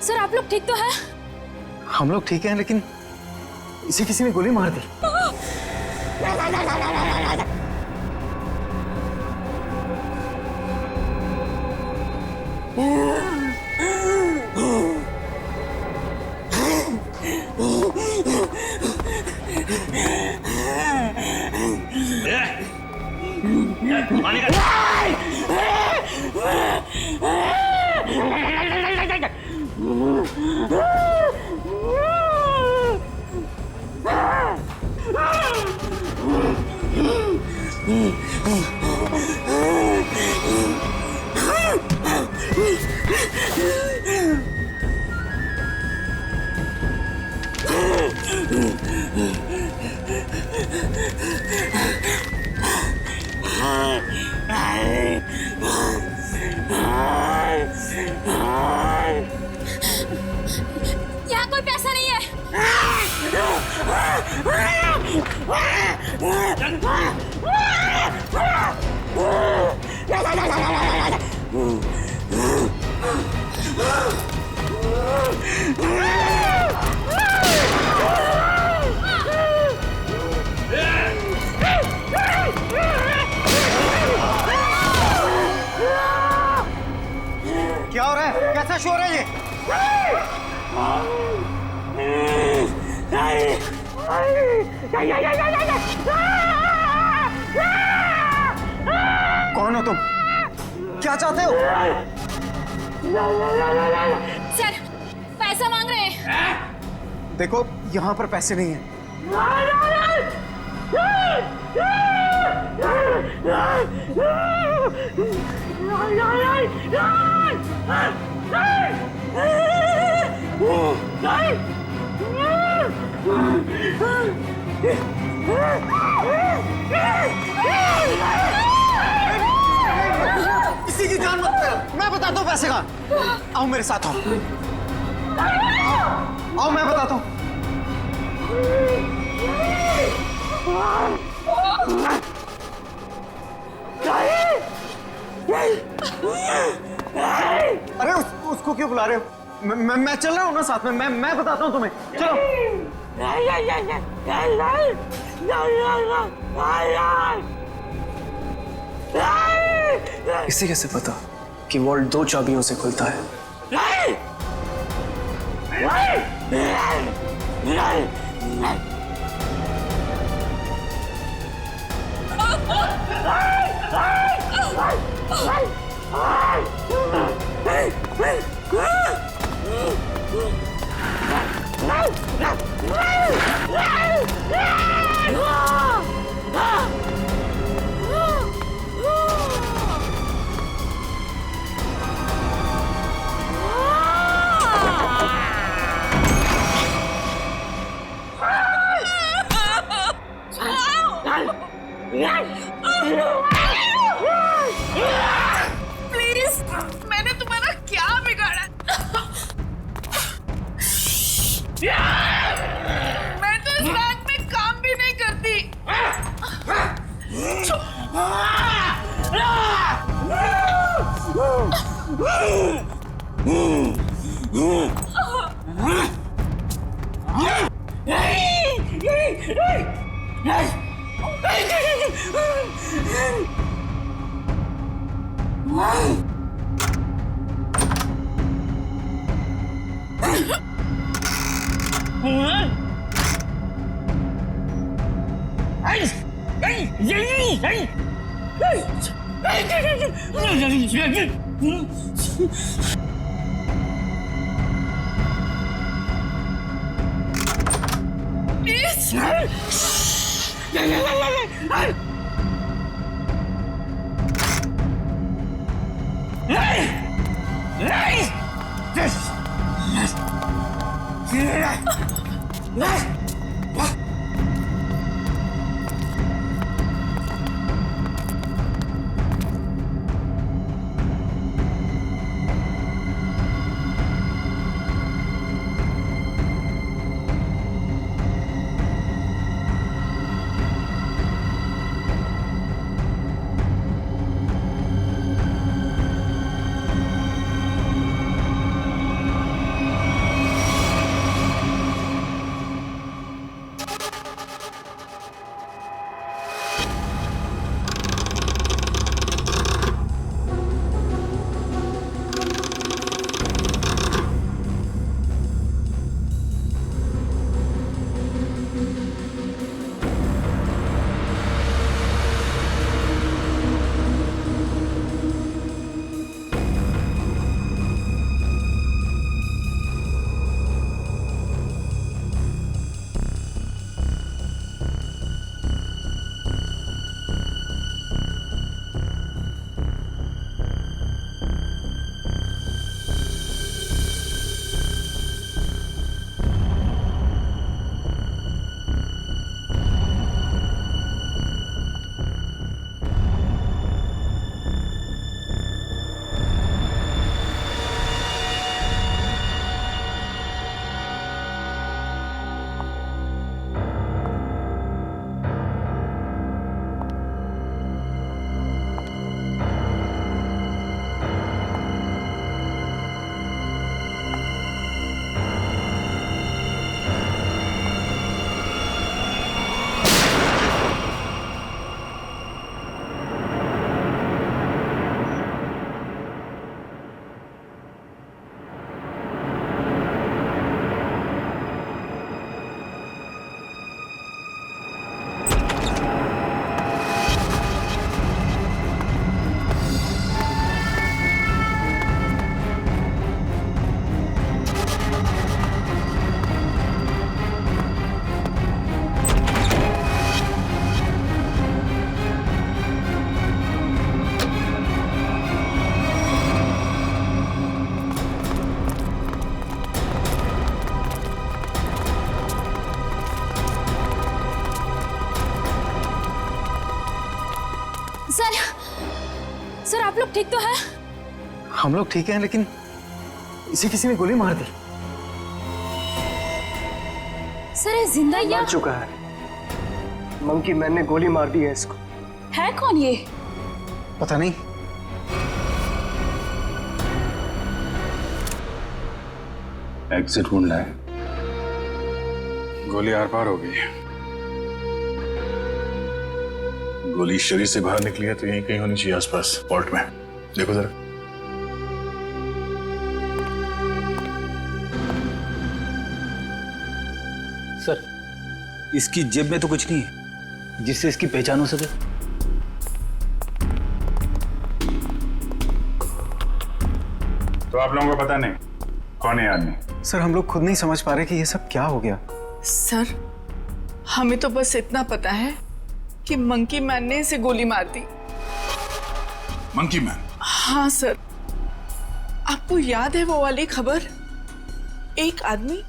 Sir आप लोग ठीक तो है? हम लोग ठीक हैं, लेकिन इसे किसी ने गोली मार दी। यहाँ कोई पैसा नहीं है। क्या हो रहा है? कैसा शोर है ये? कौन हो तुम? क्या चाहते हो? सर पैसा मांग रहे हैं। देखो यहाँ पर पैसे नहीं है। किसी की जान मत करो, मैं बताता हूँ पैसे का। आओ मेरे साथ आओ, आओ मैं बताता हूँ। अरे उसको क्यों बुला रहे हो? मैं चल रहा हूँ ना साथ में। मैं बताता हूँ तुम्हें, चलो। इसे कैसे पता कि वॉल्ट 2 चाबियों से खुलता है? प्लीज, मैंने तुम्हारा क्या बिगाड़ा? मैं तो इस बैंक में काम भी नहीं करती। ठीक तो है? हम लोग ठीक हैं, लेकिन इसे किसी ने गोली मार दी। सर ये जिंदा या मर चुका है। मंकी मैन ने गोली मार दी है इसको। है कौन ये? पता नहीं। एग्जिट ढूंढना है। गोली आर पार हो गई है। गोली शरीर से बाहर निकली है तो यहीं कहीं होनी चाहिए आसपास, वॉल्ट में। देखो जरा। सर, इसकी जेब में तो कुछ नहीं है जिससे इसकी पहचान हो सके। तो आप लोगों को पता नहीं कौन है आदमी? सर हम लोग खुद नहीं समझ पा रहे कि ये सब क्या हो गया। सर हमें तो बस इतना पता है कि मंकी मैन ने इसे गोली मार दी। Monkey man? हाँ सर, आपको याद है वो वाली खबर? एक आदमी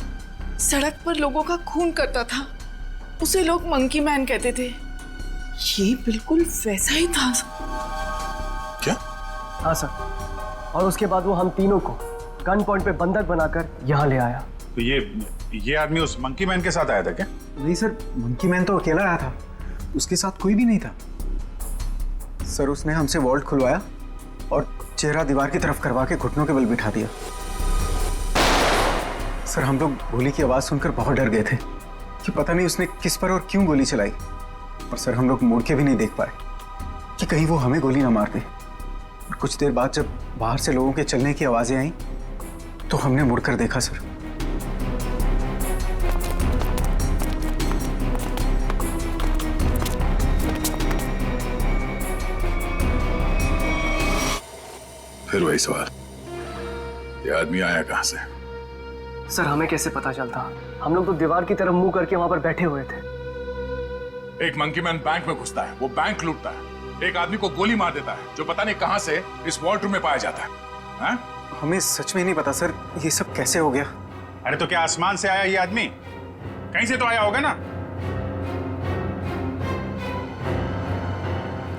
सड़क पर लोगों का खून करता था, उसे लोग मंकी मैन कहते थे। ये बिल्कुल वैसा ही था। क्या? हाँ सर, और उसके बाद वो हम तीनों को गन पॉइंट पे बंधक बनाकर यहाँ ले आया। तो ये आदमी उस मंकी मैन के साथ आया था क्या? नहीं सर, मंकी मैन तो अकेला आया था, उसके साथ कोई भी नहीं था। सर उसने हमसे वॉल्ट खुलवाया और चेहरा दीवार की तरफ करवा के घुटनों के बल बिठा दिया। सर हम लोग गोली की आवाज सुनकर बहुत डर गए थे कि पता नहीं उसने किस पर और क्यों गोली चलाई। और सर हम लोग मुड़ के भी नहीं देख पाए कि कहीं वो हमें गोली ना मार दे। और कुछ देर बाद जब बाहर से लोगों के चलने की आवाजें आई तो हमने मुड़कर देखा सर। फिर वही सवाल, ये आदमी आया कहां से? सर हमें कैसे पता चलता? हम लोग तो दीवार की तरफ मुंह करके वहां पर बैठे हुए थे। एक मंकी मैन बैंक में घुसता है, वो बैंक लूटता है, एक आदमी को गोली मार देता है जो पता नहीं कहां से इस वॉल्ट रूम में पाया जाता है। हा? हमें सच में नहीं पता सर, ये सब कैसे हो गया। अरे तो क्या आसमान से आया ये आदमी? कहीं से तो आया होगा ना।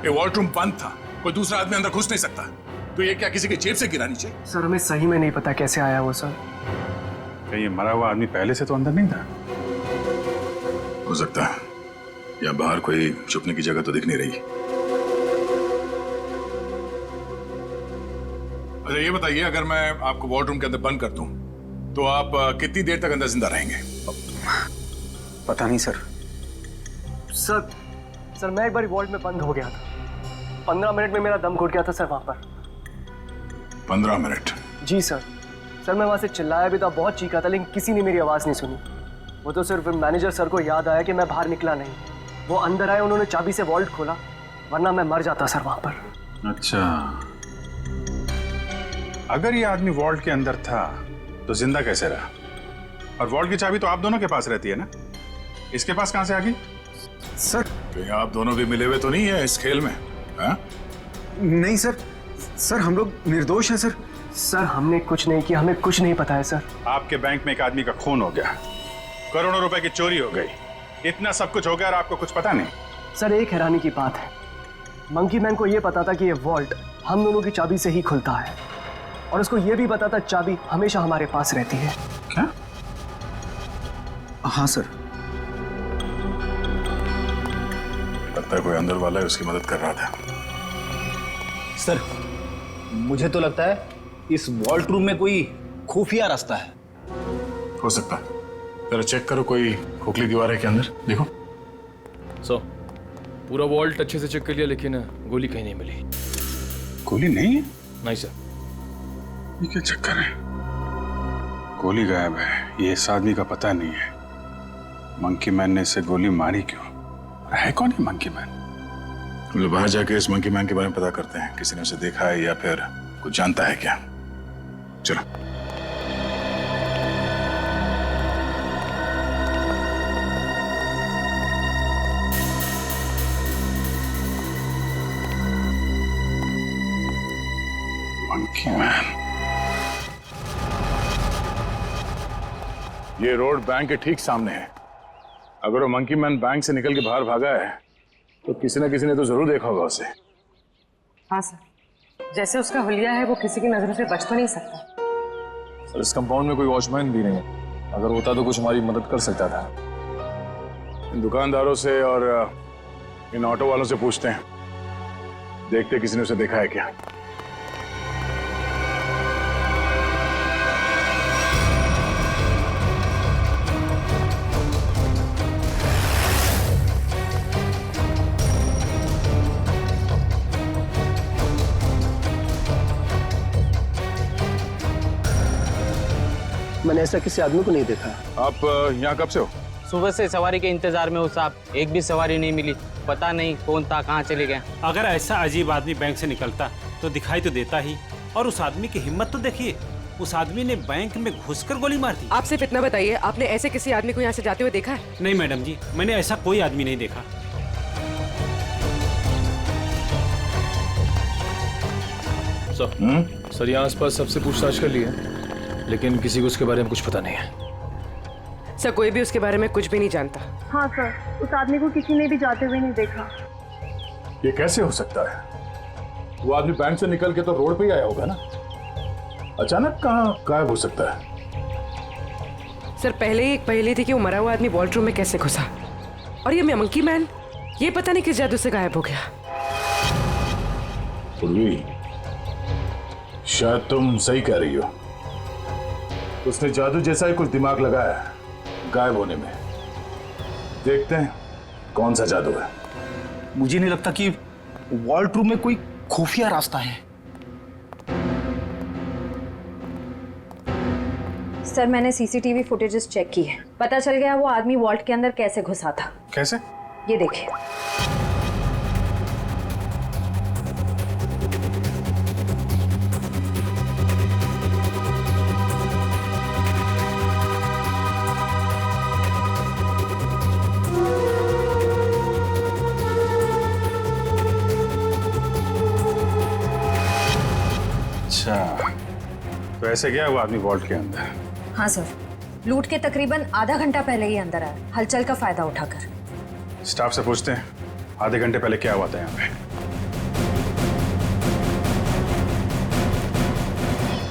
ये वॉल्ट रूम बंद था, कोई दूसरा आदमी अंदर घुस नहीं सकता, तो ये क्या किसी के जेब से गिरा नीचे? सर हमें सही में नहीं पता कैसे आया वो सर। क्या ये मरा हुआ आदमी पहले से तो अंदर नहीं था? हो सकता है, या बाहर कोई छुपने की जगह तो दिख नहीं रही। अच्छा ये बताइए, अगर मैं आपको वॉल्ट रूम के अंदर बंद कर दूं तो आप कितनी देर तक अंदर जिंदा रहेंगे? पता नहीं सर। सर मैं एक बार वॉल्ट में बंद हो गया था। 15 मिनट में मेरा दम घुट गया था सर वहां पर। 15 मिनट? जी सर। सर मैं वहां से चिल्लाया भी था, बहुत चीखा था, लेकिन किसी ने मेरी आवाज नहीं सुनी। वो तो सिर्फ मैनेजर सर को याद आया कि मैं बाहर निकला नहीं। वो अंदर आए, उन्होंने चाबी से वॉल्ट खोला, वरना मैं मर जाता सर वहां पर। अच्छा, अगर ये आदमी वॉल्ट के अंदर था तो जिंदा कैसे रहा? और वॉल्ट की चाबी तो आप दोनों के पास रहती है ना, इसके पास कहां से आ गई? सर कहीं आप दोनों भी मिले हुए तो नहीं है इस खेल में? हा? नहीं सर, सर हम लोग निर्दोष हैं सर। सर हमने कुछ नहीं किया, हमें कुछ नहीं पता है सर। आपके बैंक में एक आदमी का खून हो गया, करोड़ों रुपए की चोरी हो गई, इतना सब कुछ हो गया और आपको कुछ पता नहीं? सर एक हैरानी की बात है, मंकी मैन को यह पता था कि ये वॉल्ट हम दोनों की चाबी से ही खुलता है, और उसको यह भी पता था चाबी हमेशा हमारे पास रहती है। क्या? हाँ सर। लगता है कोई अंदर वाला है, उसकी मदद कर रहा था। सर मुझे तो लगता है इस वॉल्ट रूम में कोई खुफिया रास्ता है। हो सकता है, जरा चेक करो, कोई खोखली दीवार है के अंदर, देखो। पूरा वॉल्ट अच्छे से चेक कर लिया, लेकिन गोली कहीं नहीं मिली। गोली नहीं है? नहीं सर। ये क्या चक्कर है? गोली गायब है, ये इस आदमी का पता नहीं है। मंकी मैन ने इसे गोली मारी क्यों? है कौन है मंकी मैन? हम लोग बाहर जाके इस मंकी मैन के बारे में पता करते हैं, किसी ने उसे देखा है या फिर कुछ जानता है क्या। चलो। मंकी मैन, ये रोड बैंक के ठीक सामने है। अगर वो मंकी मैन बैंक से निकल के बाहर भागा है तो किसी न किसी ने तो जरूर देखा होगा उसे। हाँ सर। जैसे उसका हुलिया है वो किसी की नजरों से बच तो नहीं सकता। सर इस कंपाउंड में कोई वॉचमैन भी नहीं है, अगर होता तो कुछ हमारी मदद कर सकता था। इन दुकानदारों से और इन ऑटो वालों से पूछते हैं, देखते किसी ने उसे देखा है क्या। मैंने ऐसा किसी आदमी को नहीं देखा। आप यहाँ कब से हो? सुबह से सवारी के इंतजार में हूँ साहब, एक भी सवारी नहीं मिली, पता नहीं कौन था, कहाँ चले गया। अगर ऐसा अजीब आदमी बैंक से निकलता तो दिखाई तो देता ही, और उस आदमी की हिम्मत तो देखिए, उस आदमी ने बैंक में घुसकर गोली मार दी। आप सिर्फ इतना बताइए, आपने ऐसे किसी आदमी को यहाँ से जाते हुए देखा है? नहीं मैडम जी, मैंने ऐसा कोई आदमी नहीं देखा। सर यहाँ आसपास सबसे पूछताछ कर ली है, लेकिन किसी को उसके बारे में कुछ पता नहीं है। सर कोई भी उसके बारे में कुछ भी नहीं जानता। हाँ सर, उस आदमी को किसी ने भी जाते हुए नहीं देखा। ये कैसे हो सकता है? वो आदमी बैंक से निकल के तो रोड पे ही आया होगा ना, अचानक कहाँ गायब हो सकता है? सर पहले ही एक पहेली थी कि वो मरा हुआ आदमी वॉल्ट रूम में कैसे घुसा, और ये मंकी मैन ये पता नहीं किस जादू से गायब हो गया। पूर्वी, शायद तुम सही कह रही हो, उसने जादू जैसा ही कुछ दिमाग लगाया है गायब होने में। देखते हैं कौन सा जादू है। मुझे नहीं लगता कि वॉल्ट रूम में कोई खुफिया रास्ता है। सर मैंने सीसीटीवी फुटेजेस चेक की है, पता चल गया वो आदमी वॉल्ट के अंदर कैसे घुसा था। कैसे? ये देखिए। अच्छा, तो ऐसे गया वो आदमी वॉल्ट के अंदर? हाँ सर, लूट के तकरीबन आधा घंटा पहले ही अंदर आया, हलचल का फायदा उठाकर। स्टाफ से पूछते हैं आधे घंटे पहले क्या हुआ था यहाँ पे।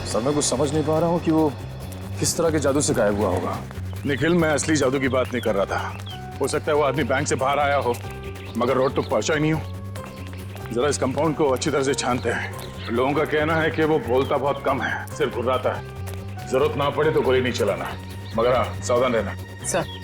सर मैं कुछ समझ नहीं पा रहा हूँ कि वो किस तरह के जादू से गायब हुआ होगा। निखिल, मैं असली जादू की बात नहीं कर रहा था। हो सकता है वो आदमी बैंक से बाहर आया हो, मगर रोड तक पहुंचा ही नहीं हो। जरा इस कंपाउंड को अच्छी तरह से छानते हैं। लोगों का कहना है कि वो बोलता बहुत कम है, सिर्फ घुर्राता है। जरूरत ना पड़े तो गोली नहीं चलाना, मगर हाँ सावधान रहना। सर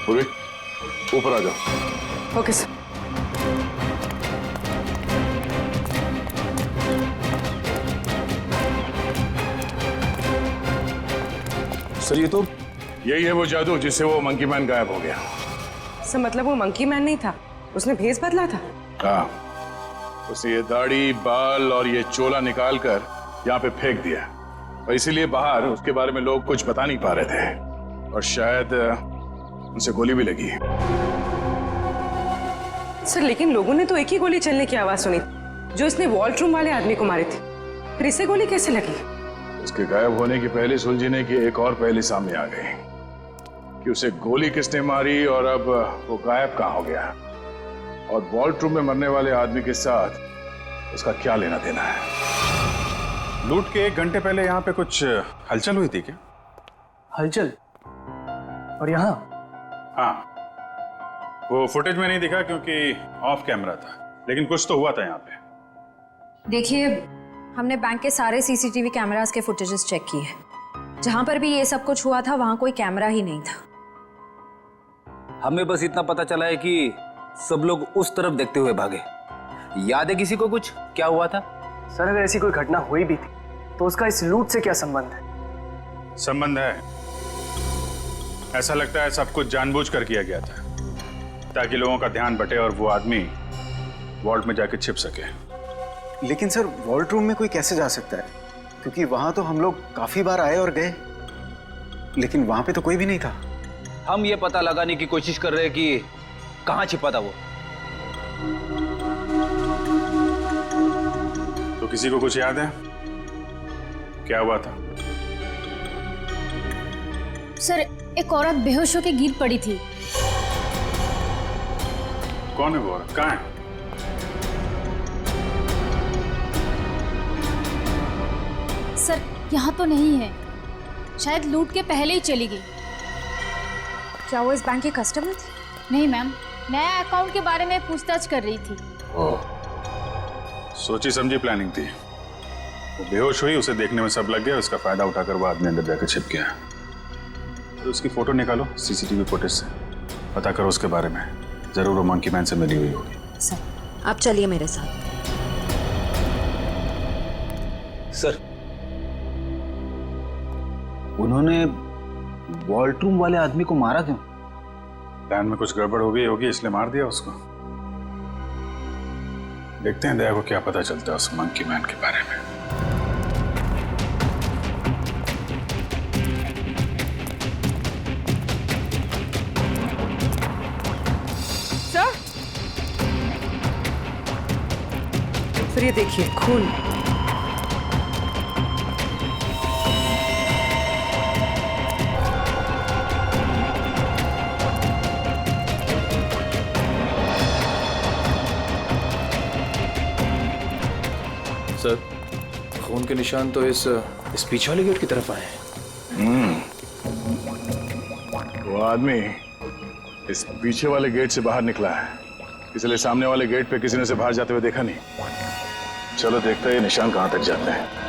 पूर्वी, ऊपर आ जाओ। Okay sir. सर ये तो यही है वो जादू जिससे वो मंकी मैन गायब हो गया। सर मतलब वो मंकी मैन नहीं था, उसने भेस बदला था। हाँ, उसे ये दाढ़ी, बाल और ये चोला निकाल कर यहाँ पे फेंक दिया, और इसीलिए बाहर उसके बारे में लोग कुछ बता नहीं पा रहे थे, और शायद उनसे गोली भी लगी। सर लेकिन लोगों ने तो एक ही गोली चलने की आवाज सुनी जो इसने वॉल्ट रूम वाले आदमी को मारे थे, फिर इसे गोली कैसे लगी? उसके गायब होने की पहले सुलझने की एक और पहली सामने आ गई कि उसे गोली किसने मारी और अब वो गायब कहाँ हो गया, और वॉल्ट रूम में मरने वाले आदमी के साथ उसका क्या लेना देना है। लूट के 1 घंटे पहले यहाँ पे कुछ हलचल हुई थी क्या? हलचल? और यहाँ? हाँ, वो फुटेज में नहीं दिखा क्योंकि ऑफ कैमरा था, लेकिन कुछ तो हुआ था यहाँ पे। देखिए, हमने बैंक के सारे सीसीटीवी कैमरास के फुटेजेस चेक किए। जहां पर भी ये सब कुछ हुआ था वहां कोई कैमरा ही नहीं था। हमें बस इतना पता चला है कि सब लोग उस तरफ देखते हुए भागे। याद है किसी को कुछ क्या हुआ था? सर अगर ऐसी कोई घटना हुई भी थी तो उसका इस लूट से क्या संबंध है? संबंध है। ऐसा लगता है सब कुछ जानबूझकर किया गया था ताकि लोगों का ध्यान बटे और वो आदमी वॉल्ट में जाके छिप सके। लेकिन सर वॉल्ट रूम में कोई कैसे जा सकता है? क्योंकि वहां तो हम लोग काफी बार आए और गए, लेकिन वहां पे तो कोई भी नहीं था। हम ये पता लगाने की कोशिश कर रहे हैं कि कहाँ छिपा था वो। तो किसी को कुछ याद है क्या हुआ था? सर एक औरत बेहोश होकर गिर पड़ी थी। कौन है वो औरत? कहाँ है? सर यहाँ तो नहीं है, शायद लूट के पहले ही चली गई। क्या वो इस बैंक की कस्टमर थी? नहीं मैम, नया अकाउंट के बारे में पूछताछ कर रही थी। ओह, सोची समझी प्लानिंग थी। वो बेहोश हुई, उसे देखने में सब लग गया, उसका फायदा उठाकर वो आदमी अंदर जाकर छिप गया। तो उसकी फोटो निकालो सीसीटीवी फुटेज से, पता करो उसके बारे में। जरूर वो मंकी मैन से मिली हुई होगी। सर आप चलिए मेरे साथ। सर उन्होंने वॉल्ट रूम वाले आदमी को मारा क्यों? प्लान में कुछ गड़बड़ हो गई होगी इसलिए मार दिया उसको। देखते हैं दया को क्या पता चलता है उस मंकी मैन के बारे में। सर ये देखिए खून। सर खून के निशान तो इस पीछे वाले गेट की तरफ आए हैं। वो आदमी इस पीछे वाले गेट से बाहर निकला है, इसलिए सामने वाले गेट पे किसी ने उसे बाहर जाते हुए देखा नहीं। चलो देखते हैं ये निशान कहां तक जाते हैं।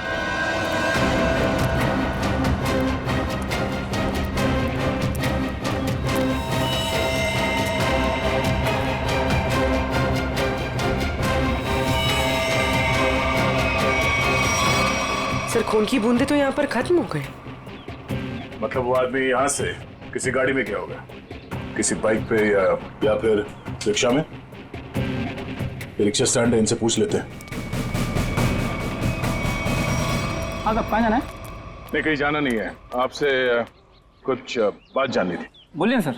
सर खून की बूंदे तो यहाँ पर खत्म हो गए। मतलब वो आदमी यहाँ से किसी गाड़ी में गया होगा, किसी बाइक पे या फिर रिक्शा में। रिक्शा स्टैंड है, इनसे पूछ लेते हैं। हाँ कब कहाँ जाना है? नहीं कहीं जाना नहीं है, आपसे कुछ बात जाननी थी। बोलिए सर।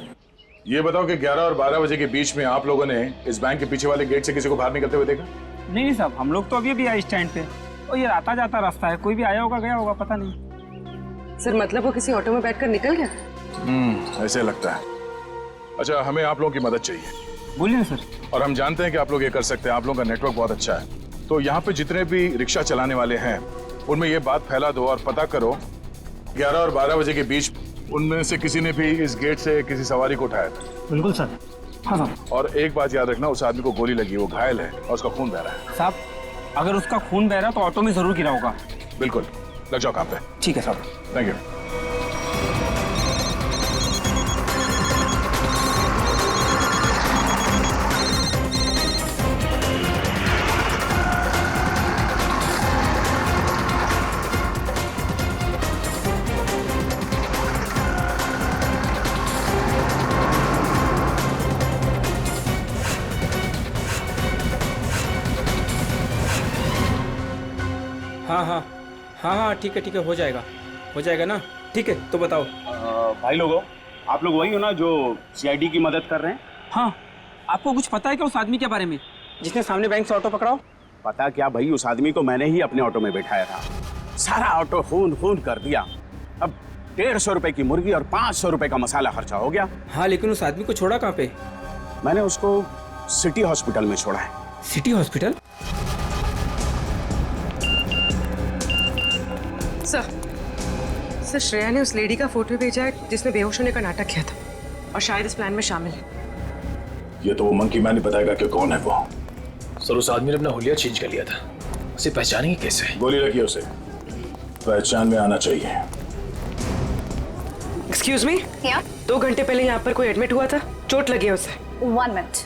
ये बताओ कि 11 और 12 बजे के बीच में आप लोगों ने इस बैंक के पीछे वाले गेट से किसी को बाहर निकलते हुए देखा? नहीं साहब, हम लोग तो अभी भी आए स्टैंड पे और ये आता जाता रास्ता है, कोई भी आया होगा गया होगा पता नहीं। सर मतलब वो किसी ऑटो में बैठकर निकल गया? ऐसे लगता है। अच्छा हमें आप लोगों की मदद चाहिए। बोलिए सर। और हम जानते हैं कि आप लोग ये कर सकते हैं, आप लोगों का नेटवर्क बहुत अच्छा है। तो यहाँ पे जितने भी रिक्शा चलाने वाले हैं उनमें ये बात फैला दो और पता करो 11 और 12 बजे के बीच उनमें से किसी ने भी इस गेट से किसी सवारी को उठाया था। बिल्कुल सर। हाँ सर। और एक बात याद रखना, उस आदमी को गोली लगी, वो घायल है और उसका खून बह रहा है। साहब अगर उसका खून बह रहा तो ऑटो में जरूर गिरा होगा। बिल्कुल, लग जाओ काम पे। ठीक है साहब। Thank you. हाँ ठीक है हो जाएगा ना। ठीक है तो बताओ। भाई लोगों, आप लोग वही हो ना जो सीआईडी की मदद कर रहे हैं? हाँ, आपको कुछ पता है क्या उस आदमी के बारे में जिसने सामने बैंक से ऑटो पकड़ाओ? पता क्या भाई, उस आदमी को मैंने ही अपने ऑटो में बैठाया था। सारा ऑटो खून कर दिया। अब 150 रुपए की मुर्गी और 500 रुपए का मसाला खर्चा हो गया। हाँ लेकिन उस आदमी को छोड़ा कहाँ पे? मैंने उसको सिटी हॉस्पिटल में छोड़ा है। City hospital? सर श्रेया ने उस लेडी का फोटो भेजा है जिसने बेहोश होने का नाटक किया था और शायद इस प्लान में शामिल है। ये तो वो मंकी मैन ही बताएगा कि कौन है वो। सर उस आदमी ने अपना हुलिया चेंज कर लिया था, उसे पहचानेंगे कैसे? गोली लगी उसे, पहचान में आना चाहिए। एक्सक्यूज मी, 2 घंटे पहले यहाँ पर कोई एडमिट हुआ था? चोट लगी है उसे। 1 मिनट।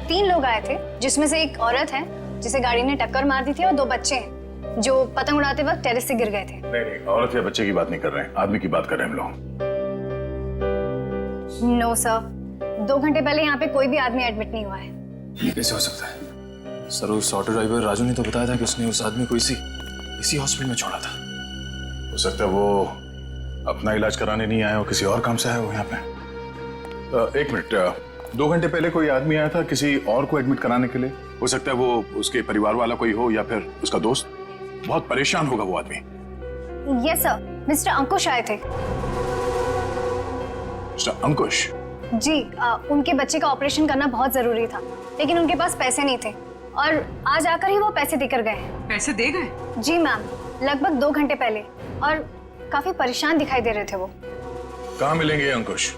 3 लोग आए थे, जिसमें से एक औरत है जिसे गाड़ी ने टक्कर मार दी थी, और 2 बच्चे हैं जो पतंग उड़ाते वक्त टेरेस से गिर गए थे। नहीं, औरत या बच्चे की बात नहीं कर रहे हैं, आदमी की बात कर रहे हैं हम लोग। नो सर, 2 घंटे पहले यहाँ पे कोई भी आदमी एडमिट नहीं हुआ है। ये कैसे हो सकता है सर? उस ऑटो ड्राइवर राजू ने तो बताया था कि उसने उस आदमी को इसी हॉस्पिटल में छोड़ा था। हो सकता है वो अपना इलाज कराने नहीं आया हो, किसी और काम से आया हो यहाँ पे। 1 मिनट, 2 घंटे पहले कोई आदमी आया था किसी और को एडमिट कराने के लिए। हो सकता है वो उसके परिवार वाला कोई हो या फिर उसका दोस्त। बहुत परेशान होगा वो आदमी। यस सर, मिस्टर अंकुश आए थे। मिस्टर अंकुश? जी, उनके बच्चे का ऑपरेशन करना बहुत जरूरी था, लेकिन उनके पास पैसे नहीं थे और आज आकर ही वो पैसे देकर गए हैं। पैसे दे गए? जी मैम, लगभग 2 घंटे पहले, और काफी परेशान दिखाई दे रहे थे वो। कहाँ मिलेंगे अंकुश?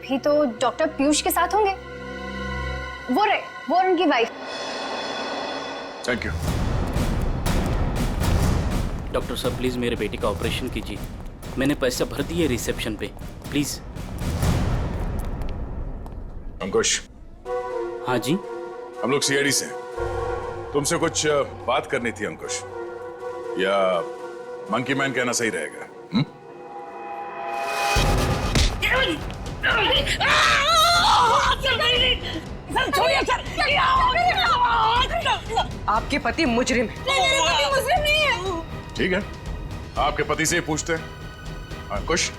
भी तो डॉक्टर पीयूष के साथ होंगे। वो उनकी वाइफ। Thank you. डॉक्टर साहब प्लीज मेरे बेटे का ऑपरेशन कीजिए। मैंने पैसा भर दिए रिसेप्शन पे, प्लीज। अंकुश। हाँ जी। हम लोग सीआईडी से हैं। तुमसे कुछ बात करनी थी अंकुश, या मंकी मैन कहना सही रहेगा? आपके पति मुजरिम है। ठीक है, आपके पति से ही पूछते हैं। अंकुश,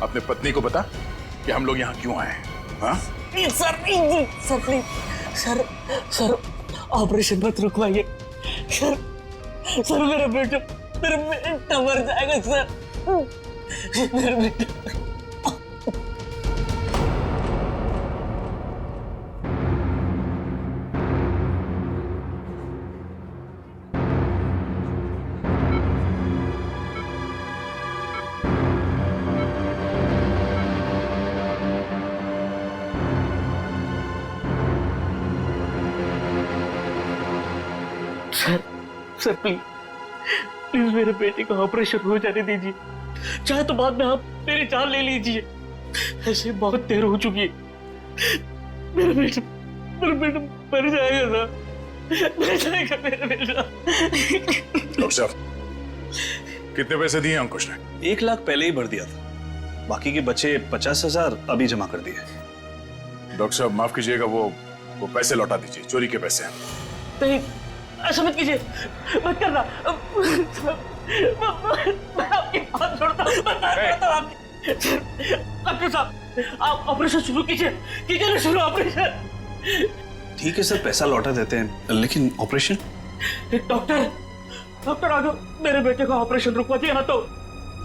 अपने पत्नी को बता कि हम लोग यहाँ क्यों आए हैं। हाँ? सर प्लीज, सर ऑपरेशन मत रुकवाइए। सर मेरा बेटा मर जाएगा सर, मेरा बेटा। सर प्लीज मेरे बेटे का ऑपरेशन हो जाने दीजिए, चाहे तो बाद में आप मेरी जान ले लीजिए। ऐसे बहुत देर हो चुकी है। मेरा बेटा मर जाएगा सर, मर जाएगा मेरा बेटा। डॉक्टर साहब, कितने पैसे दिए अंकुश ने? 1 लाख पहले ही भर दिया था, बाकी के बचे 50,000 अभी जमा कर दिए। डॉक्टर साहब माफ कीजिएगा, वो पैसे लौटा दीजिए, चोरी के पैसे हैं। नहीं, ऐसा मत कीजिए, मत करना। मैं आपके हाथ जोड़ता हूँ। डॉक्टर साहब, आप ऑपरेशन शुरू कीजिए ना, शुरू ऑपरेशन। ठीक है सर, पैसा लौटा देते हैं, लेकिन ऑपरेशन? डॉक्टर अगर मेरे बेटे का ऑपरेशन रुकवा दिया ना तो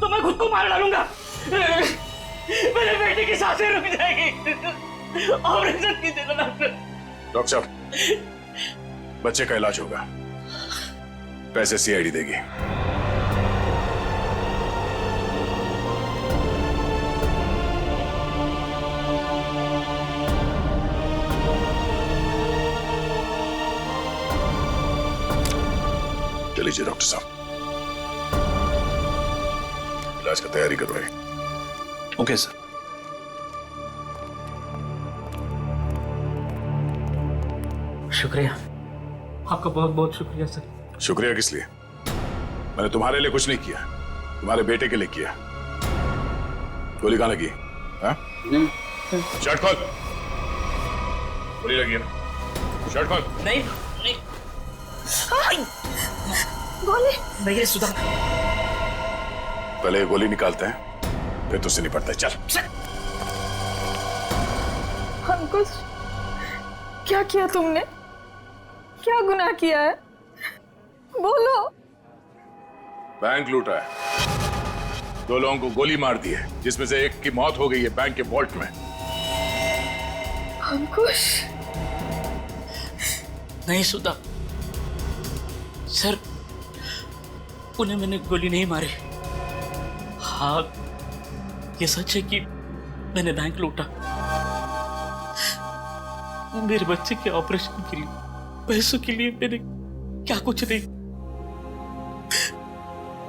मैं खुद को मार डालूंगा। मेरे बेटे की सांसें रुक जाएगी। ऑपरेशन कीजिएगा डॉक्टर। डॉक्टर साहब, बच्चे का इलाज होगा, पैसे सीआईडी देगी। चलिए डॉक्टर साहब, इलाज का तैयारी करवाइए। Okay sir. शुक्रिया, आपका बहुत बहुत शुक्रिया सर। शुक्रिया किस लिए? मैंने तुम्हारे लिए कुछ नहीं किया, तुम्हारे बेटे के लिए किया। गोली कहाँ लगी? शर्ट खोल। गोली लगी है ना? शर्ट खोल। नहीं गोली भैया सुधा। पहले गोली निकालते हैं, फिर तुझसे निपटते हैं। चल। अंकुश, क्या किया तुमने? क्या गुनाह किया है? बोलो। बैंक लूटा है, 2 लोगों को गोली मार दी है, जिसमें से एक की मौत हो गई है बैंक के वॉल्ट में। अंकुश। नहीं सुधा सर, उन्हें मैंने गोली नहीं मारी। हाँ, ये सच है कि मैंने बैंक लूटा। मेरे बच्चे के ऑपरेशन के लिए, पैसों के लिए मैंने क्या कुछ नहीं,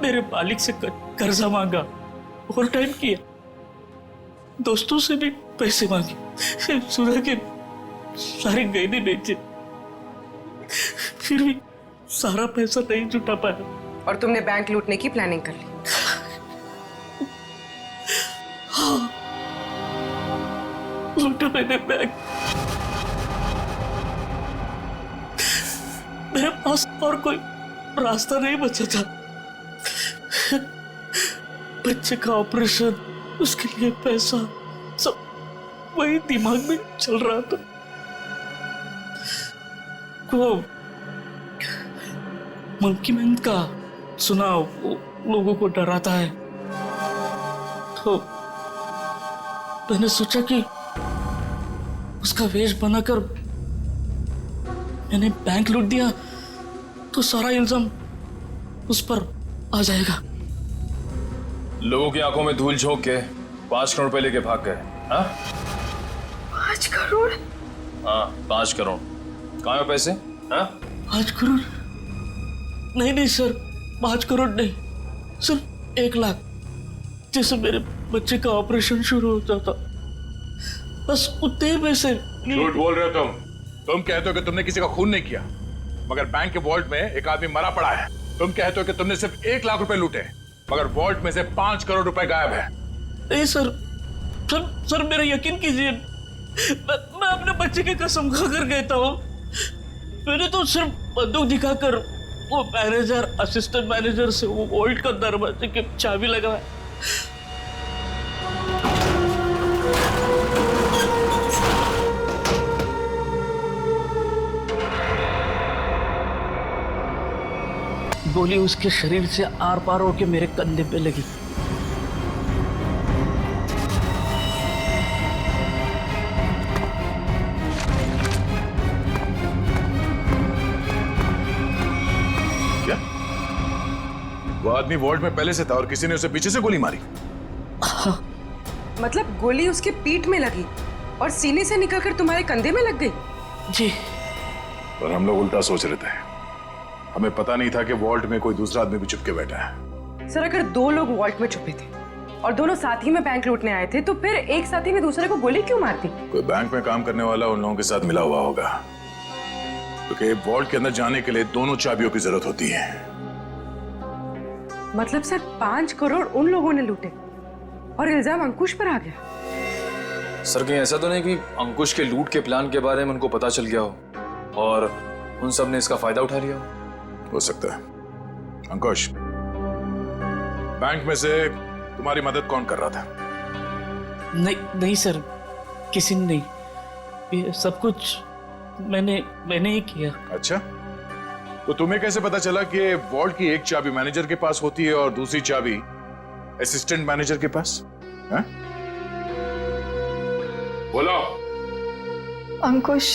मेरे मालिक से कर्जा मांगा, ओवर टाइम किया, दोस्तों से भी पैसे मांगे, सुना के सारे गहने बेचे, फिर भी सारा पैसा नहीं जुटा पाया। और तुमने बैंक लूटने की प्लानिंग कर ली? हाँ, लूटा मैंने बैंक। मेरे पास और कोई रास्ता नहीं बचा था। बच्चे का ऑपरेशन, उसके लिए पैसा, सब वही दिमाग में चल रहा था। वो मंकी मैन का सुना, वो लोगों को डराता है, तो मैंने सोचा कि उसका वेश बनाकर मैंने बैंक लूट दिया तो सारा इल्जाम उस पर आ जाएगा। लोगों की आंखों में धूल झोंक के 5 करोड़ रुपए लेके भाग गए। हाँ 5 करोड़? हाँ 5 करोड़। कहाँ है पैसे? हाँ 5 करोड़ नहीं सर, 5 करोड़ नहीं, सिर्फ 1 लाख। जैसे मेरे बच्चे का ऑपरेशन शुरू हो जाता, बस उतने पैसे। झूठ बोल रहे हो तुम कहते हो कि तुमने किसी का खून नहीं किया, मगर बैंक के वॉल्ट में एक आदमी मरा पड़ा है। तुम कहते हो कि तुमने सिर्फ 1 लाख रुपए लूटे, मगर वॉल्ट में से 5 करोड़ रुपए गायब है। नहीं सर मेरा यकीन कीजिए, मैं अपने बच्चे की कसम खाकर कहता हूँ, मैंने तो सिर्फ बंदूक दिखाकर वो मैनेजर, असिस्टेंट मैनेजर से वो वॉल्ट का दरवाजे की चाबी लगाया। गोली उसके शरीर से आर पार होकर मेरे कंधे पे लगी। क्या वो आदमी वॉल्ट में पहले से था और किसी ने उसे पीछे से गोली मारी? मतलब गोली उसके पीठ में लगी और सीने से निकलकर तुम्हारे कंधे में लग गई? जी। पर हम लोग उल्टा सोच रहे थे, हमें पता नहीं था कि वॉल्ट में कोई दूसरा आदमी भी छुप के बैठा है। सर अगर 2 लोग वॉल्ट में छुपे थे और दोनों साथ ही में बैंक लूटने आए थे, तो फिर एक साथी ने दूसरे को गोली क्यों मार दी? कोई बैंक में काम करने वाला उन लोगों के साथ मिला हुआ होगा, क्योंकि वॉल्ट के अंदर जाने के लिए दोनों चाबियों की जरूरत होती है। मतलब सर 5 करोड़ उन लोगों ने लूटे और इल्जाम अंकुश पर आ गया? सर कहीं ऐसा तो नहीं कि अंकुश के लूट के प्लान के बारे में उनको पता चल गया हो और उन सब ने इसका फायदा उठा लिया हो सकता है। अंकुश, बैंक में से तुम्हारी मदद कौन कर रहा था? नहीं सर, किसी ने नहीं, ये सब कुछ मैंने ही किया। अच्छा, तो तुम्हें कैसे पता चला कि वॉल्ट की एक चाबी मैनेजर के पास होती है और दूसरी चाबी असिस्टेंट मैनेजर के पास? है? बोलो। अंकुश,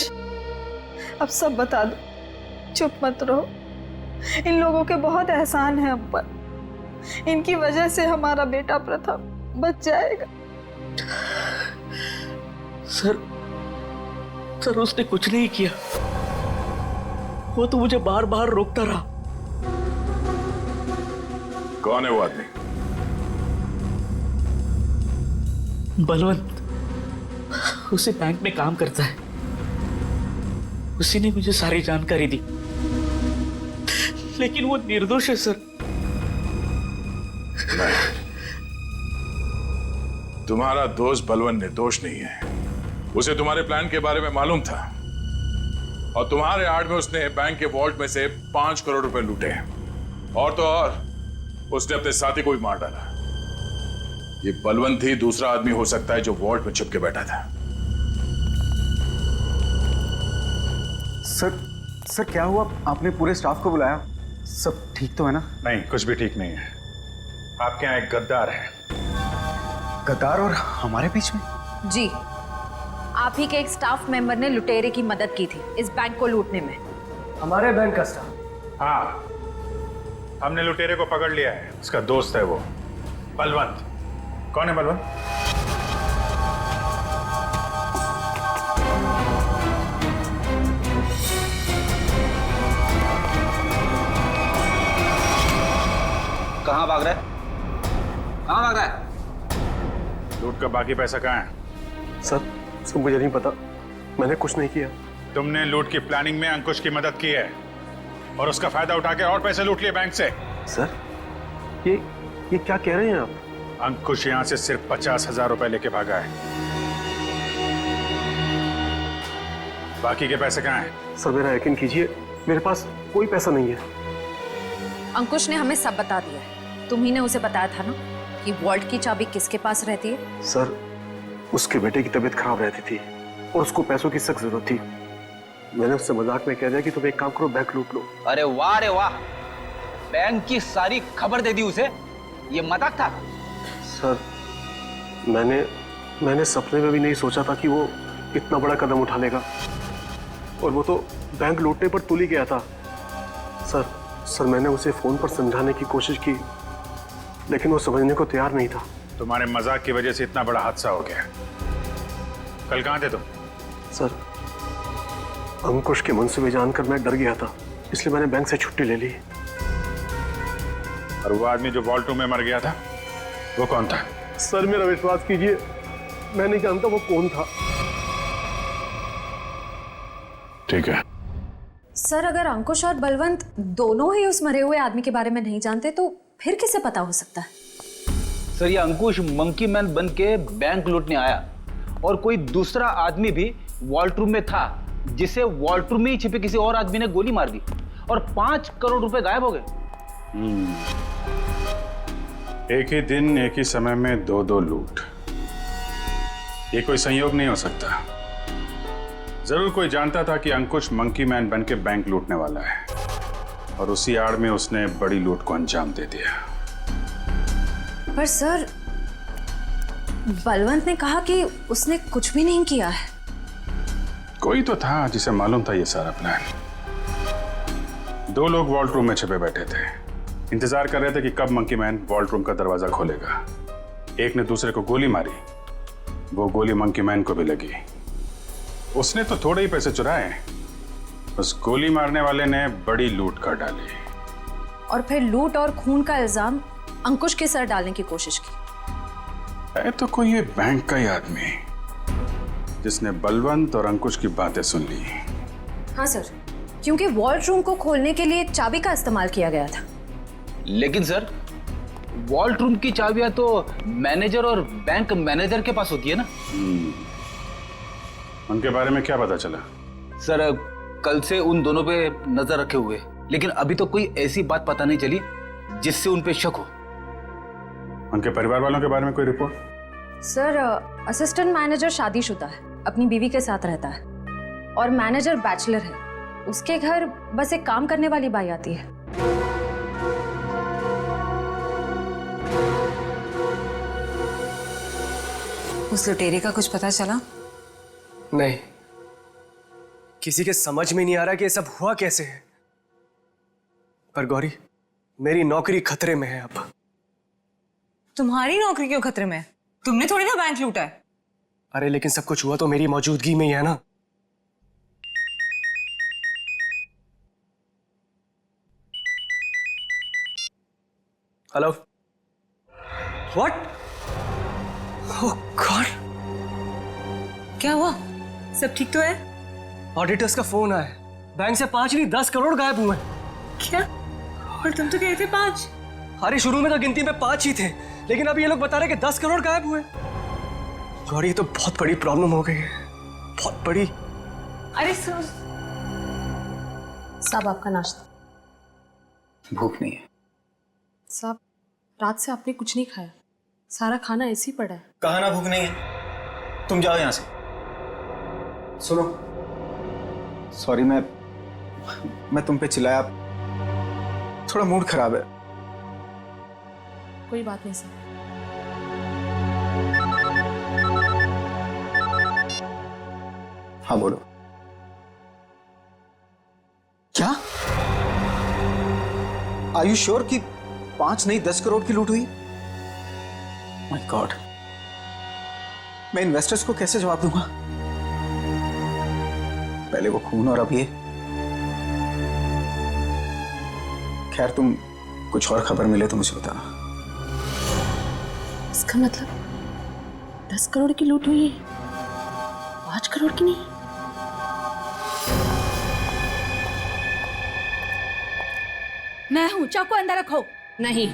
अब सब बता दो, चुप मत रहो। इन लोगों के बहुत एहसान है हम पर, इनकी वजह से हमारा बेटा प्रथम बच जाएगा। सर उसने कुछ नहीं किया, वो तो मुझे बार बार रोकता रहा। कौन है वो आदमी? बलवंत, उसी बैंक में काम करता है, उसी ने मुझे सारी जानकारी दी, लेकिन वो निर्दोष है सर। नहीं, तुम्हारा दोस्त बलवंत निर्दोष नहीं है। उसे तुम्हारे प्लान के बारे में मालूम था और तुम्हारे आड़ में उसने बैंक के वॉल्ट में से 5 करोड़ रुपए लूटे, और तो और उसने अपने साथी को भी मार डाला। ये बलवंत ही दूसरा आदमी हो सकता है जो वॉल्ट में छुप के बैठा था। सर क्या हुआ? आपने पूरे स्टाफ को बुलाया, सब ठीक तो है ना? नहीं, कुछ भी ठीक नहीं है। आपके यहाँ एक गद्दार है। गद्दार और हमारे बीच में? जी, आप ही के एक स्टाफ मेंबर ने लुटेरे की मदद की थी इस बैंक को लूटने में। हमारे बैंक का स्टाफ? हाँ, हमने लुटेरे को पकड़ लिया है। उसका दोस्त है वो बलवंत। कौन है बलवंत? कहाँ भाग रहा है? कहाँ भाग रहा है? लूट का बाकी पैसा कहाँ है? सर मुझे नहीं पता, मैंने कुछ नहीं किया। तुमने लूट की प्लानिंग में अंकुश की मदद की है और उसका फायदा उठा के और पैसे लूट लिए बैंक से। सर ये क्या कह रहे हैं आप? अंकुश यहाँ से सिर्फ 50,000 रुपए लेके भागा है। बाकी के पैसे कहाँ हैं? सर मेरा यकीन कीजिए, मेरे पास कोई पैसा नहीं है। अंकुश ने हमें सब बता दिया है। तुम्ही ने उसे बताया था ना कि वॉल्ट की चाबी किसके पास रहती है? सर उसके बेटे की तबीयत खराब रहती थी और उसको पैसों की सख्त जरूरत थी। मैंने उससे मजाक में कह दिया कि तुम एक काम करो, बैंक लूट लो। अरे वाह, बैंक की सारी खबर दे दी उसे। ये मजाक था? सर मैंने सपने में भी नहीं सोचा था कि वो इतना बड़ा कदम उठा लेगा, और वो तो बैंक लूटने पर तुल ही गया था। सर मैंने उसे फोन पर समझाने की कोशिश की, लेकिन वो समझने को तैयार नहीं था। तुम्हारे मजाक की वजह से इतना बड़ा हादसा हो गया। कल कहाँ थे तुम? सर अंकुश के मंसूबे जानकर मैं डर गया था, इसलिए मैंने बैंक से छुट्टी ले ली। और वो आदमी जो वॉल्ट रूम में मर गया था, वो कौन था? सर मेरा विश्वास कीजिए, मैं नहीं जानता वो कौन था। ठीक है। सर अगर अंकुश और बलवंत दोनों ही उस मरे हुए आदमी के बारे में नहीं जानते तो फिर किसे पता हो सकता है? सर ये अंकुश मंकी मैन बन के बैंक लूटने आया, और कोई दूसरा आदमी भी वॉल्ट रूम में था, जिसे वॉल्ट रूम में ही छिपे किसी और आदमी ने गोली मार दी, और 5 करोड़ रुपए गायब हो गए। एक ही दिन एक ही समय में दो लूट, ये कोई संयोग नहीं हो सकता। जरूर कोई जानता था कि अंकुश मंकी मैन बन के बैंक लूटने वाला है, और उसी आड़ में उसने बड़ी लूट को अंजाम दे दिया। पर सर बलवंत ने कहा कि उसने कुछ भी नहीं किया है। कोई तो था जिसे मालूम था ये सारा प्लान। 2 लोग वॉल्ट रूम में छिपे बैठे थे, इंतजार कर रहे थे कि कब मंकी मैन वॉल्ट रूम का दरवाजा खोलेगा। एक ने दूसरे को गोली मारी, वो गोली मंकी मैन को भी लगी। उसने तो थोड़े ही पैसे चुराए, उस गोली मारने वाले ने बड़ी लूट कर डाली, और फिर लूट और खून का इल्जाम अंकुश के सर डालने की कोशिश की। है तो कोई ये बैंक का ही आदमी जिसने बलवंत और अंकुश की बातें सुन ली। हाँ सर, क्योंकि वॉल्ट रूम को खोलने के लिए चाबी का इस्तेमाल किया गया था। लेकिन सर वॉल्ट रूम की चाबियां तो मैनेजर और बैंक मैनेजर के पास होती है ना। उनके बारे में क्या पता चला? सर कल से उन दोनों पे नजर रखे हुए, लेकिन अभी तो कोई ऐसी बात पता नहीं चली जिससे उन पे शक हो। उनके परिवार वालों के बारे में कोई रिपोर्ट? सर असिस्टेंट मैनेजर शादीशुदा है, अपनी बीवी के साथ रहता है, और मैनेजर बैचलर है। उसके घर बस एक काम करने वाली बाई आती है। उस लुटेरे का कुछ पता चला? नहीं, किसी के समझ में नहीं आ रहा कि ये सब हुआ कैसे है। पर गौरी, मेरी नौकरी खतरे में है अब। तुम्हारी नौकरी क्यों खतरे में है? तुमने थोड़ी ना बैंक लूटा है। अरे लेकिन सब कुछ हुआ तो मेरी मौजूदगी में ही है ना। Hello, what? ओह गॉड, क्या हुआ? सब ठीक तो है? ऑडिटर्स का फोन आया, बैंक से 5 नहीं 10 करोड़ गायब हुए। क्या? और तुम तो कहते 5। अरे शुरू में तो गिनती में 5 ही थे, लेकिन अब ये लोग बता रहे कि 10 करोड़ गायब हुए। गौरी, ये तो बहुत बड़ी प्रॉब्लम हो गई है, बहुत बड़ी। अरे साहब आपका नाश्ता। भूख नहीं है साहब, रात से आपने कुछ नहीं खाया, सारा खाना ऐसे ही पड़ा है। कहा ना भूख नहीं है, तुम जाओ यहां से। सुनो, सॉरी मैं तुम पे चिल्लाया, थोड़ा मूड खराब है। कोई बात नहीं सर। हाँ बोलो। क्या? आर यू श्योर कि 5 नहीं 10 करोड़ की लूट हुई? माय गॉड, मैं इन्वेस्टर्स को कैसे जवाब दूंगा? पहले वो खून और अब ये। खैर, तुम कुछ और खबर मिले तो मुझे बताना। इसका मतलब 10 करोड़ की लूट हुई है, 5 करोड़ की नहीं। मैं हूं, चाकू अंदर रखो। नहीं।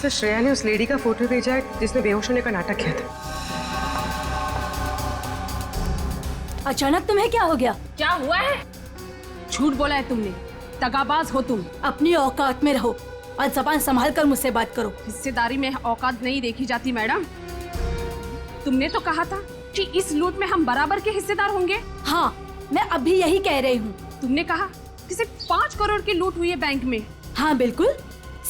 सर श्रेया ने उस लेडी का फोटो भेजा है जिसने बेहोश होने का नाटक किया था। अचानक तुम्हें क्या हो गया? क्या हुआ है? झूठ बोला है तुमने, दगाबाज हो तुम। अपनी औकात में रहो और जबान संभाल कर मुझसे बात करो। हिस्सेदारी में औकात नहीं देखी जाती मैडम। तुमने तो कहा था कि इस लूट में हम बराबर के हिस्सेदार होंगे। हाँ, मैं अभी यही कह रही हूँ। तुमने कहा कि सिर्फ 5 करोड़ की लूट हुई है बैंक में। हाँ बिल्कुल,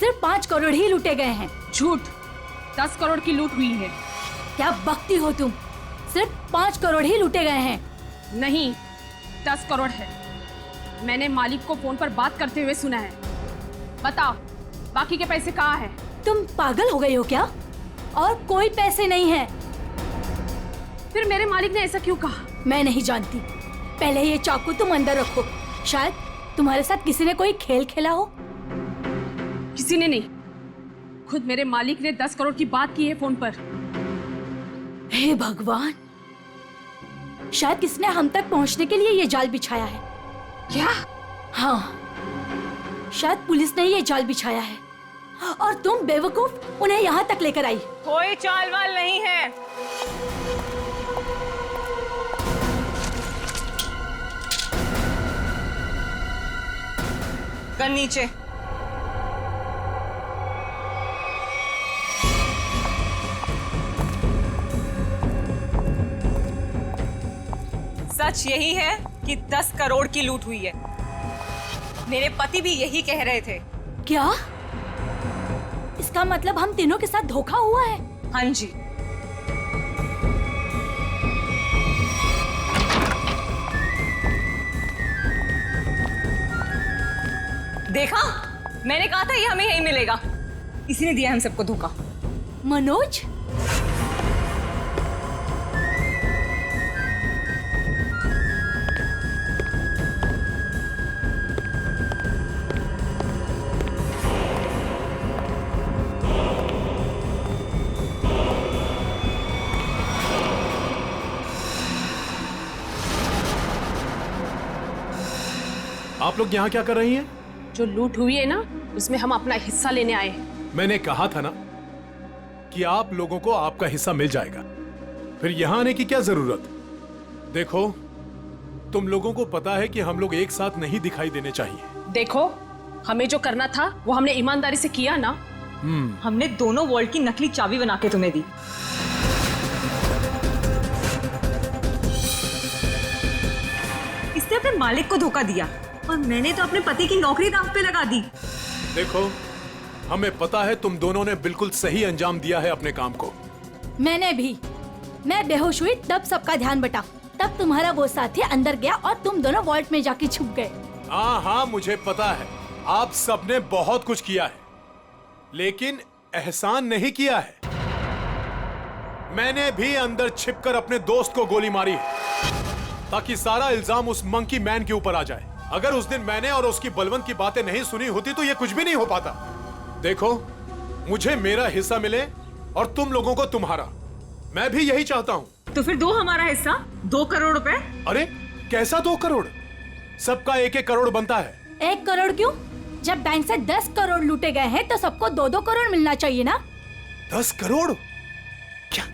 सिर्फ 5 करोड़ ही लूटे गए हैं। झूठ, 10 करोड़ की लूट हुई है। क्या बकती हो तुम? सिर्फ 5 करोड़ ही लूटे गए हैं। नहीं, 10 करोड़ है। मैंने मालिक को फोन पर बात करते हुए सुना है। बताओ, बाकी के पैसे कहाँ हैं? तुम पागल हो गई हो क्या? और कोई पैसे नहीं है। फिर मेरे मालिक ने ऐसा क्यों कहा? मैं नहीं जानती। पहले ये चाकू तुम अंदर रखो। शायद तुम्हारे साथ किसी ने कोई खेल खेला हो। किसी ने नहीं, खुद मेरे मालिक ने 10 करोड़ की बात की है फोन पर। हे भगवान, शायद किसने हम तक पहुंचने के लिए ये जाल बिछाया है। क्या? हाँ, शायद पुलिस ने ये जाल बिछाया है और तुम बेवकूफ उन्हें यहाँ तक लेकर आई। कोई चाल वाल नहीं है। गन नीचे। सच यही है कि 10 करोड़ की लूट हुई है। मेरे पति भी यही कह रहे थे। क्या? इसका मतलब हम तीनों के साथ धोखा हुआ है? हाँ जी। देखा, मैंने कहा था ये हमें यही मिलेगा। इसी ने दिया हम सबको धोखा। मनोज, आप लोग यहाँ क्या कर रही हैं? जो लूट हुई है ना, उसमें हम अपना हिस्सा लेने आए। मैंने कहा था ना कि आप लोगों को आपका हिस्सा मिल जाएगा, फिर यहाँ आने की क्या जरूरत? देखो, तुम लोगों को पता है कि हम लोग एक साथ नहीं दिखाई देने चाहिए। देखो, हमें जो करना था वो हमने ईमानदारी से किया ना। हमने दोनों वॉल्ट की नकली चाबी बना के तुम्हें दी। इसने अपने मालिक को धोखा दिया और मैंने तो अपने पति की नौकरी दांव पे लगा दी। देखो, हमें पता है तुम दोनों ने बिल्कुल सही अंजाम दिया है अपने काम को। मैंने भी। मैं बेहोश हुई तब सबका ध्यान बटा। तब तुम्हारा वो साथी अंदर गया और तुम दोनों वॉल्ट में जाके छुप गए। हाँ, मुझे पता है आप सबने बहुत कुछ किया है, लेकिन एहसान नहीं किया है। मैंने भी अंदर छिपकर अपने दोस्त को गोली मारी है ताकि सारा इल्जाम उस मंकी मैन के ऊपर आ जाए। अगर उस दिन मैंने और उसकी बलवंत की बातें नहीं सुनी होती तो ये कुछ भी नहीं हो पाता। देखो, मुझे मेरा हिस्सा मिले और तुम लोगों को तुम्हारा। मैं भी यही चाहता हूँ। तो फिर दो हमारा हिस्सा, 2 करोड़ रुपए। अरे कैसा 2 करोड़? सबका 1-1 करोड़ बनता है। 1 करोड़ क्यों? जब बैंक से 10 करोड़ लूटे गए हैं तो सबको 2-2 करोड़ मिलना चाहिए ना। 10 करोड़? क्या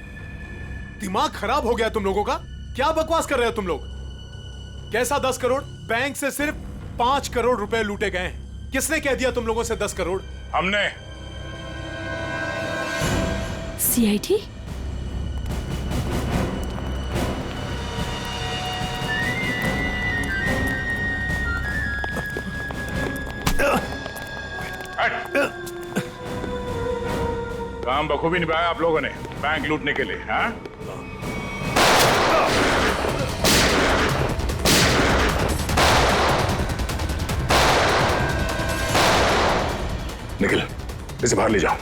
दिमाग खराब हो गया तुम लोगों का? क्या बकवास कर रहे हो तुम लोग? कैसा 10 करोड़? बैंक से सिर्फ 5 करोड़ रुपए लूटे गए हैं। किसने कह दिया तुम लोगों से 10 करोड़? हमने। सीआईडी? काम बखूबी निभाया आप लोगों ने बैंक लूटने के लिए। हाँ, निखिल, इसे बाहर ले जाओ।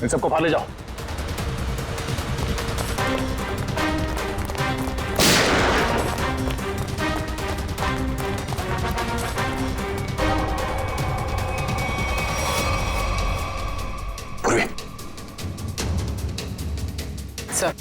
इन सबको बाहर ले जाओ। पूर्वी, सर।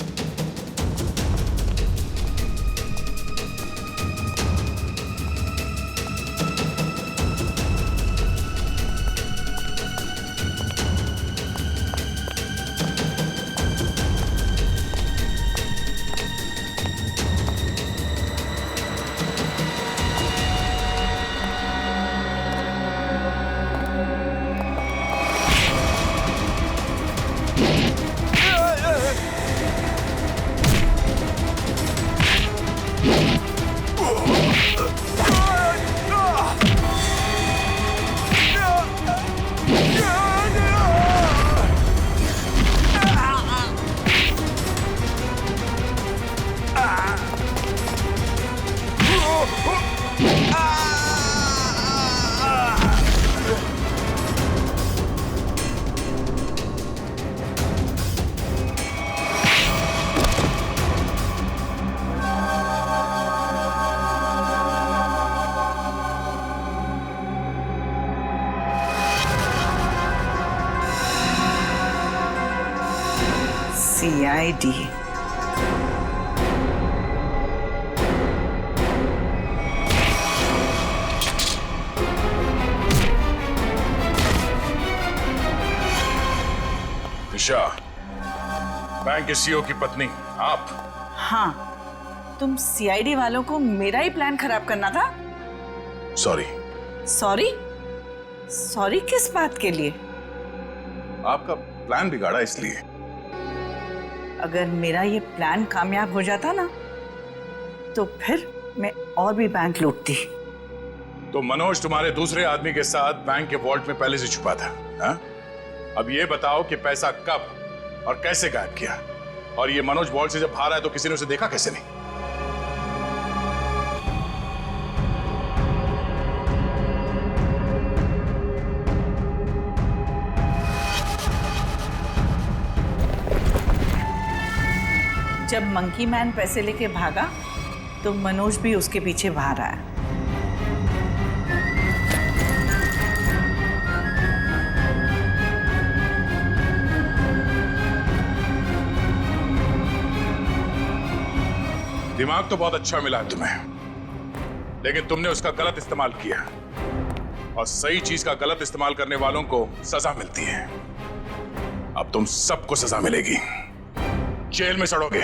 CID। दिशा, बैंक के सीईओ की पत्नी आप? हाँ, तुम CID वालों को मेरा ही प्लान खराब करना था। सॉरी। सॉरी? सॉरी किस बात के लिए? आपका प्लान बिगाड़ा इसलिए। अगर मेरा ये प्लान कामयाब हो जाता ना, तो फिर मैं और भी बैंक लूटती। तो मनोज तुम्हारे दूसरे आदमी के साथ बैंक के वॉल्ट में पहले से छुपा था, हा? अब ये बताओ कि पैसा कब और कैसे गायब किया? और ये मनोज वॉल्ट से जब बाहर आया तो किसी ने उसे देखा कैसे नहीं? जब मंकी मैन पैसे लेके भागा तो मनोज भी उसके पीछे बाहर आया। दिमाग तो बहुत अच्छा मिला तुम्हें, लेकिन तुमने उसका गलत इस्तेमाल किया, और सही चीज का गलत इस्तेमाल करने वालों को सजा मिलती है। अब तुम सबको सजा मिलेगी, जेल में सड़ोगे।